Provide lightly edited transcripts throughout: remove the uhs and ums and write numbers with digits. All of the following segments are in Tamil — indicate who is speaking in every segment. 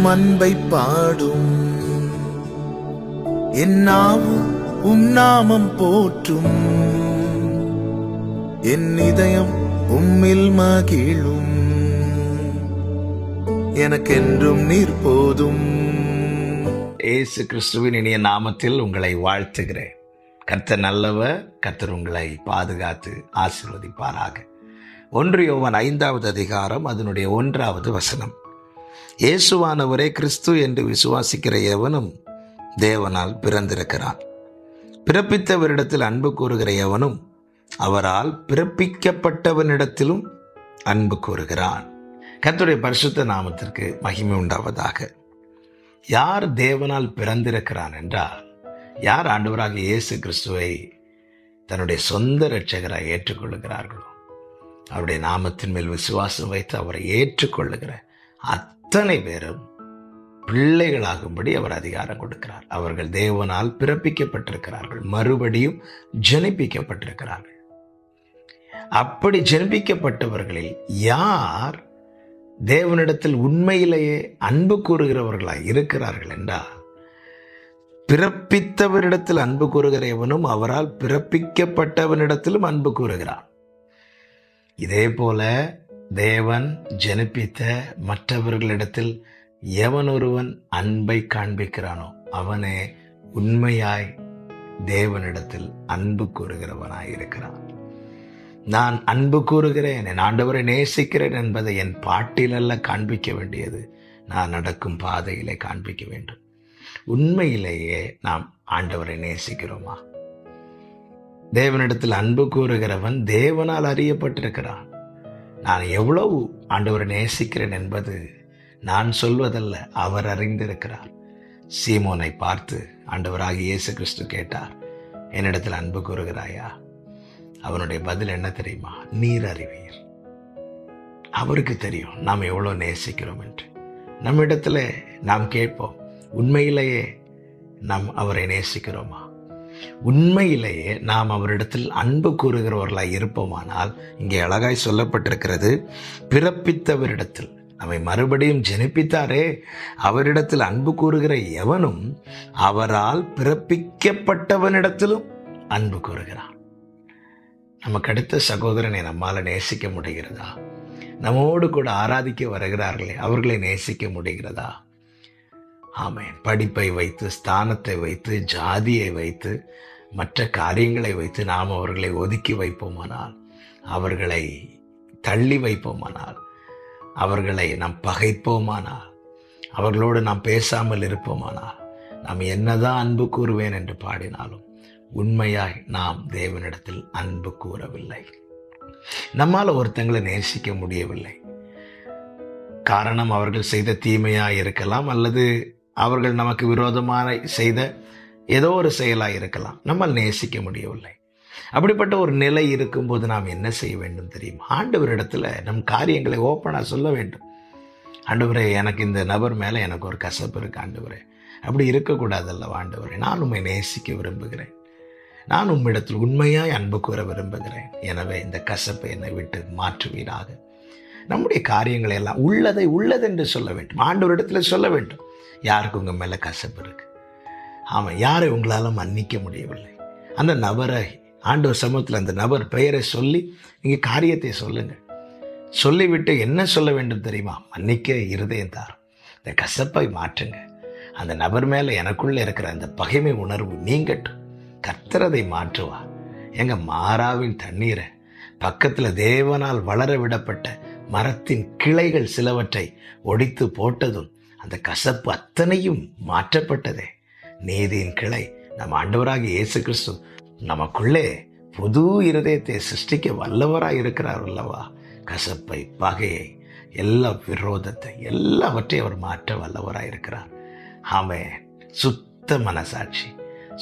Speaker 1: அன்பை பாடும். என் நாவும் நாமம் போற்றும். என் இதயம் உம்மில் மகிழும். எனக்கென்றும் நீர் போதும்.
Speaker 2: இயேசு கிறிஸ்துவின் இனிய நாமத்தில் உங்களை வாழ்த்துகிறேன். கர்த்தர் நல்லவர். கர்த்தர் உங்களை பாதுகாத்து ஆசீர்வதிப்பாராக. 1 யோவான் 5வது அதிகாரம் அதனுடைய 1வது வசனம். இயேசுவானவரே கிறிஸ்து என்று விசுவாசிக்கிற எவனும் தேவனால் பிறந்திருக்கிறான். பிறப்பித்தவரிடத்தில் அன்பு கூறுகிற எவனும் அவரால் பிறப்பிக்கப்பட்டவனிடத்திலும் அன்பு கூறுகிறான். கர்த்தருடைய பரிசுத்த நாமத்திற்கு மகிமை உண்டாவதாக. யார் தேவனால் பிறந்திருக்கிறான் என்றால், யார் ஆண்டவராகிய இயேசு கிறிஸ்துவை தன்னுடைய சொந்த இரட்சகராய் ஏற்றுக்கொள்ளுகிறார்களோ, அவருடைய நாமத்தின் மேல் விசுவாசம் வைத்து அவரை ஏற்றுக்கொள்ளுகிற அத்தனை பேரும் பிள்ளைகளாகும்படி அவர் அதிகாரம் கொடுக்கிறார். அவர்கள் தேவனால் பிறப்பிக்கப்பட்டிருக்கிறார்கள், மறுபடியும் ஜனிப்பிக்கப்பட்டிருக்கிறார்கள். அப்படி ஜனிப்பிக்கப்பட்டவர்களில் யார் தேவனிடத்தில் உண்மையிலேயே அன்பு கூறுகிறவர்களாய் இருக்கிறார்கள் என்றால், பிறப்பித்தவரிடத்தில் அன்பு கூறுகிற எவனும் அவரால் பிறப்பிக்கப்பட்டவனிடத்திலும் அன்பு கூறுகிறான். இதே போல தேவன் ஜனிப்பித்த மற்றவர்களிடத்தில் எவன் ஒருவன் அன்பை காண்பிக்கிறானோ அவனே உண்மையாய் தேவனிடத்தில் அன்பு கூறுகிறவனாய் இருக்கிறான். நான் அன்பு கூறுகிறேன், என் ஆண்டவரை நேசிக்கிறேன் என்பதை என் பாட்டிலல்ல காண்பிக்க வேண்டியது, நான் நடக்கும் பாதையிலே காண்பிக்க வேண்டும். உண்மையிலேயே நாம் ஆண்டவரை நேசிக்கிறோமா? தேவனிடத்தில் அன்பு கூறுகிறவன் தேவனால் அறியப்பட்டிருக்கிறான். நான் எவ்வளவு ஆண்டவரை நேசிக்கிறேன் என்பது நான் சொல்வதல்ல, அவர் அறிந்திருக்கிறார். சீமோனை பார்த்து ஆண்டவராகிய இயேசு கிறிஸ்து கேட்டார், என்னிடத்தில் அன்பு கூறுகிறாயா? அவனுடைய பதில் என்ன தெரியுமா? நீர் அறிவீர். அவருக்கு தெரியும் நாம் எவ்வளவு நேசிக்கிறோம் என்று. நம்மிடத்துல நாம் கேட்போம், உண்மையிலேயே நாம் அவரை நேசிக்கிறோமா? உண்மையிலேயே நாம் அவரிடத்தில் அன்பு கூறுகிறவர்களாய் இருப்போமானால், இங்கே அழகாய் சொல்லப்பட்டிருக்கிறது, பிறப்பித்தவரிடத்தில், நம்மை மறுபடியும் ஜனிப்பித்தாரே, அவரிடத்தில் அன்பு கூறுகிற எவனும் அவரால் பிறப்பிக்கப்பட்டவனிடத்திலும் அன்பு கூறுகிறான். நமக்கு அடுத்த சகோதரனை நம்மால் நேசிக்க முடிகிறதா? நம்மோடு கூட ஆராதிக்க வருகிறார்களே, அவர்களை நேசிக்க முடிகிறதா? ஆமென். படிப்பை வைத்து, ஸ்தானத்தை வைத்து, ஜாதியை வைத்து, மற்ற காரியங்களை வைத்து நாம் அவர்களை ஒதுக்கி வைப்போமானால், அவர்களை தள்ளி வைப்போமானால், அவர்களை நாம் பகைப்போமானால், அவர்களோடு நாம் பேசாமல் இருப்போமானால், நாம் என்னதான் அன்பு கூறுவேன் என்று பாடினாலும் உண்மையாய் நாம் தேவனிடத்தில் அன்பு கூறவில்லை. நம்மால் ஒருத்தங்களை நேசிக்க முடியவில்லை. காரணம் அவர்கள் செய்த தீமையாய் இருக்கலாம், அல்லது அவர்கள் நமக்கு விரோதமான செய்த ஏதோ ஒரு செயலாய் இருக்கலாம். நம்மால் நேசிக்க முடியவில்லை. அப்படிப்பட்ட ஒரு நிலை இருக்கும்போது நாம் என்ன செய்ய வேண்டும் தெரியும்? ஆண்டவரிடத்துல நம் காரியங்களை ஓப்பனாக சொல்ல வேண்டும். ஆண்டவரே, எனக்கு இந்த நபர் மேலே எனக்கு ஒரு கசப்பு இருக்கு ஆண்டவரே. அப்படி இருக்கக்கூடாதல்ல ஆண்டவரே. நான் உம்மை நேசிக்க விரும்புகிறேன். நான் உம்மிடத்தில் உண்மையாய் அன்பு கூற விரும்புகிறேன். எனவே இந்த கசப்பை என்னை விட்டு மாற்றுவீராக. நம்முடைய காரியங்களை எல்லாம் உள்ளதை உள்ளதென்று சொல்ல வேண்டும். ஆண்டவரிடத்தில் சொல்ல வேண்டும். யாருக்கு உங்கள் மேலே கசப்பு இருக்கு? ஆமாம், யாரை உங்களால் மன்னிக்க முடியவில்லை? அந்த நபரை ஆண்டவர் சமூகத்தில் அந்த நபர் பெயரை சொல்லி நீங்கள் காரியத்தை சொல்லுங்கள். சொல்லிவிட்டு என்ன சொல்ல வேண்டும் தெரியுமா? மன்னிக்க இருதயம் தாரும், இந்த கசப்பை மாற்றுங்க, அந்த நபர் மேலே எனக்குள்ளே இருக்கிற அந்த பகைமை உணர்வு நீங்கட்டும், கர்த்தரதை மாற்றுவார். எங்க மாறாவின் தண்ணீரை பக்கத்தில் தேவனால் வளர விடப்பட்ட மரத்தின் கிளைகள் சிலவற்றை ஒடித்து போட்டதும் அந்த கசப்பு அத்தனையும் மாற்றப்பட்டதே. நீதியின் கிளை நம் ஆண்டவராகிய இயேசு கிறிஸ்து நமக்குள்ளே புது இருதயத்தை சிருஷ்டிக்க வல்லவராய் இருக்கிறார் அல்லவா? கசப்பை, பகையை, எல்லா விரோதத்தை எல்லாவற்றையும் அவர் மாற்ற வல்லவராய் இருக்கிறார். ஆமென். சுத்த மனசாட்சி,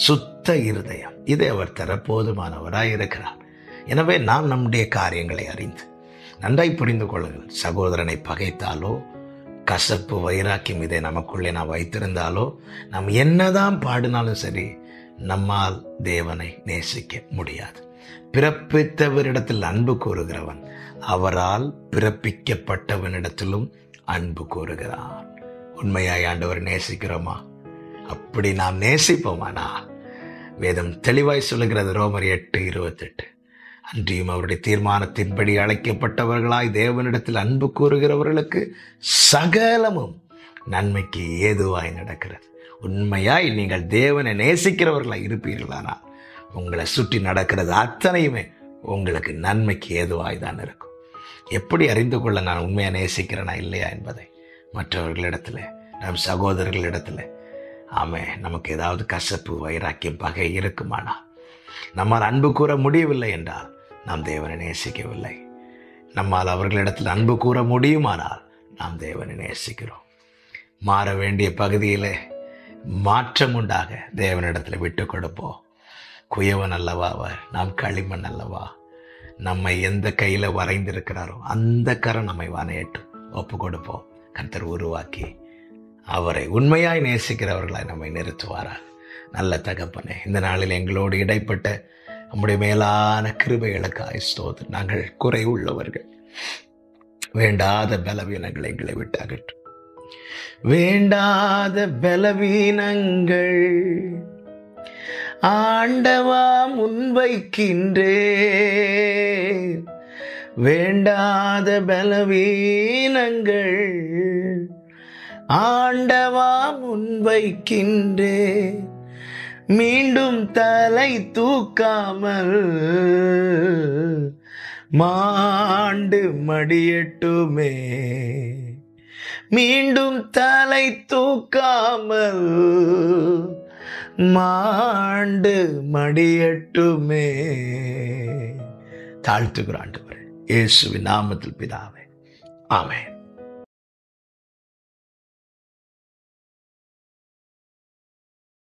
Speaker 2: சுத்த இருதயம், இதை அவர் தர போதுமானவராய் இருக்கிறார். எனவே நாம் நம்முடைய காரியங்களை அறிந்து நன்றாய் புரிந்து கொள்ளுங்கள். சகோதரனை பகைத்தாலோ, கசப்பு, வைராக்கியம் இதை நமக்குள்ளே நாம் வைத்திருந்தாலோ, நாம் என்னதான் பாடினாலும் சரி, நம்மால் தேவனை நேசிக்க முடியாது. பிறப்பித்தவரிடத்தில் அன்பு கூறுகிறவன் அவரால் பிறப்பிக்கப்பட்டவனிடத்திலும் அன்பு கூறுகிறான். உண்மையாய் ஆண்டவர் நேசிக்கிறோமா? அப்படி நாம் நேசிப்போமானா வேதம் தெளிவாய் சொல்லுகிறது. ரோமர் 8:28. அன்றியும் அவருடைய தீர்மானத்தின்படி அழைக்கப்பட்டவர்களாய் தேவனிடத்தில் அன்பு கூறுகிறவர்களுக்கு சகலமும் நன்மைக்கு ஏதுவாய் நடக்கிறது. உண்மையாய் நீங்கள் தேவனை நேசிக்கிறவர்களாய் இருப்பீர்களானால் உங்களை சுற்றி நடக்கிறது அத்தனையுமே உங்களுக்கு நன்மைக்கு ஏதுவாய் தான் இருக்கும். எப்படி அறிந்து கொள்ள நான் உண்மையா நேசிக்கிறேனா இல்லையா என்பதை? மற்றவர்களிடத்துல, நம் சகோதரர்களிடத்துல நமக்கு ஏதாவது கசப்பு, வைராக்கியம், பகை இருக்குமானா, நம்மால் அன்பு கூற முடியவில்லை என்றால் நாம் தேவனை நேசிக்கவில்லை. நம்மால் அவர்களிடத்தில் அன்பு கூற முடியுமானால் நாம் தேவனை நேசிக்கிறோம். மாற வேண்டிய பகுதியில் மாற்றம் உண்டாக தேவனிடத்தில் விட்டு கொடுப்போம். குயவன் அல்லவா அவர், நாம் களிமண் அல்லவா. நம்மை எந்த கையில் வரைந்திருக்கிறாரோ அந்த கரம் நம்மை வனையட்டும். ஒப்பு கொடுப்போம். கர்த்தர் உருவாக்கி அவரை உண்மையாய் நேசிக்கிறவர்களாய் நம்மை நிறுத்துவாராக. நல்ல தகப்பனே, இந்த நாளில் எங்களோடு இடைப்பட்ட நம்முடைய மேலான கிருபைகளுக்காய் ஸ்தோத்திரம். நாங்கள் குறை உள்ளவர்கள், வேண்டாத பலவீனங்களை எங்களை விட்டு அகற்றும். வேண்டாத பலவீனங்கள் ஆண்டவா முன்வைக்கின்றே, வேண்டாத பலவீனங்கள் ஆண்டவா முன்வைக்கின்றே, மீண்டும் தலை தூக்காமல் மாண்டு மடியட்டுமே, மீண்டும் தலை தூக்காமல் மாண்டு மடியட்டுமே. தாழ்த்துகிறான் இயேசுவின் நாமத்தில் பிதாவே, ஆமென்.